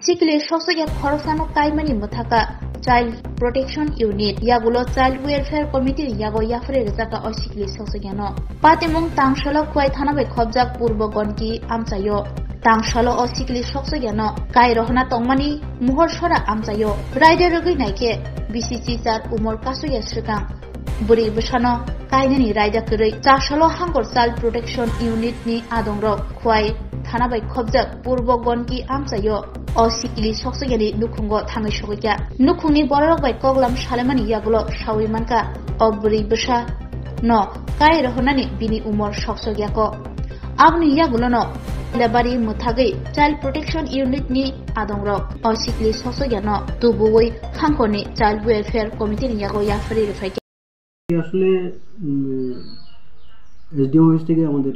Sikili Sosoya Korosano Kaimani Mutaka Child Protection Unit Yagulo Child Welfare Committee Yago Yafre Zaka or Sikili Sosoyano Patimung Tangshalo Kwai Tanabe Kobjak Purbo Gonki Amsayo Tangshalo or Sikili Sosoyano Kai Rohana Tongmani Muhor Shora Amsayo Rider Naike BCC Sar Umor Kasuya Srikang Buri Bushano Kainani Raida Kuri Tashalo Hangor Child Protection Unit ni Adongro Kwai Tanabe Kobjak Purbo Gonki Amsayo o sikili soksogani nukungo thangi shogika nukungni borok bai koglam shalemani yagulo shawi manka o buri busha no kai rohonani bini umor soksogyako abni yagulo no lebari muthagi child protection unit ni adongrok o sikili soksogyano tubuwi khangkoni child welfare committee ni yago yafri refaike আসলে SDM office থেকে আমাদের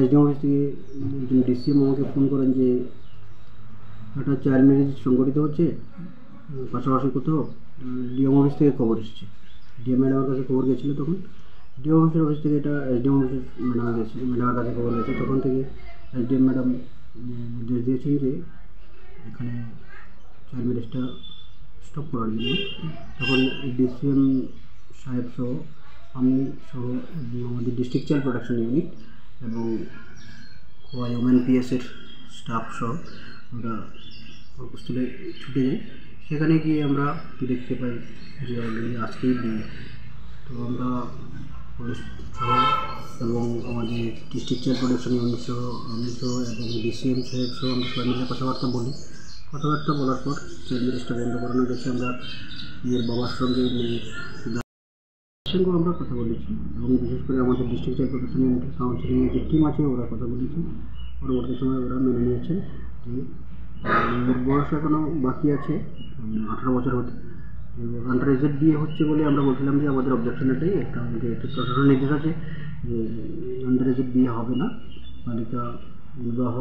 SDM office থেকে DCM আমাকে phone করেন যে একটা child marriage সংগঠিত হচ্ছে পাশাপাশি কোথাও ডিএম অফিস থেকে খবর এসেছে ডিএম ম্যাডামের কাছে খবর গেছিলো তখন ডিএম অফিস থেকে এটা এসডিএম অফিসের ম্যাডামের কাছে খবর গেছে তখন থেকে এসডিএম ম্যাডাম নির্দেশ দিয়েছেন যে এখানে চাইল্ড ম্যারেজটা স্টপ করার জন্য তখন ডিসিএম সাহেব সহ আমি সহ আমাদের ডিস্ট্রিক্ট চাইল্ড প্রোটেকশন ইউনিট এবং ওএমএনপিএসের স্টাফ সহ আমরা কর্মস্থলে ছুটে যাই সেখানে গিয়ে আমরা দেখতে পাই যে অলরেডি আজকেই বিয়ে তো আমরা পুলিশ সহ এবং আমাদের ডিস্ট্রিক্ট চাইল্ড প্রোটেকশন ইউনিট সহ আমি সহ এবং ডিসিএম সাহেব সহ আমরা সবাই মিলে কথাবার্তা বলার পর চাইল্ড ম্যারেজটা বন্ধ করানো গেছে আমরা মেয়ের বাবার সঙ্গে মেয়ের সঙ্গে আমরা কথা বলেছি এবং বিশেষ করে আমাদের ডিস্ট্রিক্ট চাইল্ড প্রোটেকশন ইউনিটের কাউন্সিলিংয়ের যে টিম আছে ওরা কথা বলেছি পরবর্তী সময় ওরা মেনে নিয়েছেন যে মেয়ের বয়স এখনও বাকি আছে 18 বছর হতে আন্ডার এজের বিয়ে হচ্ছে বলে আমরা বলছিলাম যে আমাদের অবজেকশন এটাই একটা আমাদের প্রশাসনের নির্দেশ আছে যে আন্ডার এজের বিয়ে হবে না বালিকা বিবাহ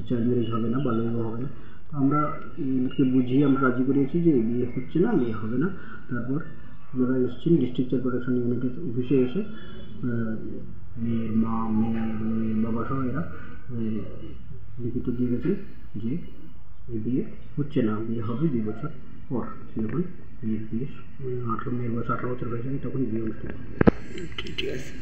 চাইল্ড ম্যারেজ হবে না বাল্য বিবাহ হবে না তো আমরা এদেরকে বুঝিয়ে আমরা রাজি করিয়েছি যে বিয়ে হচ্ছে না বিয়ে হবে না তারপর ওনারা এসেছেন ডিস্ট্রিক্ট চাইল্ড প্রোটেকশন ইউনিটের অফিসে এসে মেয়ের মা মেয়ের বাবা সহ এরা লিখিত দিয়ে গেছেন যে বিয়ে হচ্ছে না বিয়ে হবে 2 বছর পর যখন মেয়ের বয়স 18 বছর হয়ে যাবে তখন বিয়ে অনুষ্ঠিত হবে ঠিক আছে।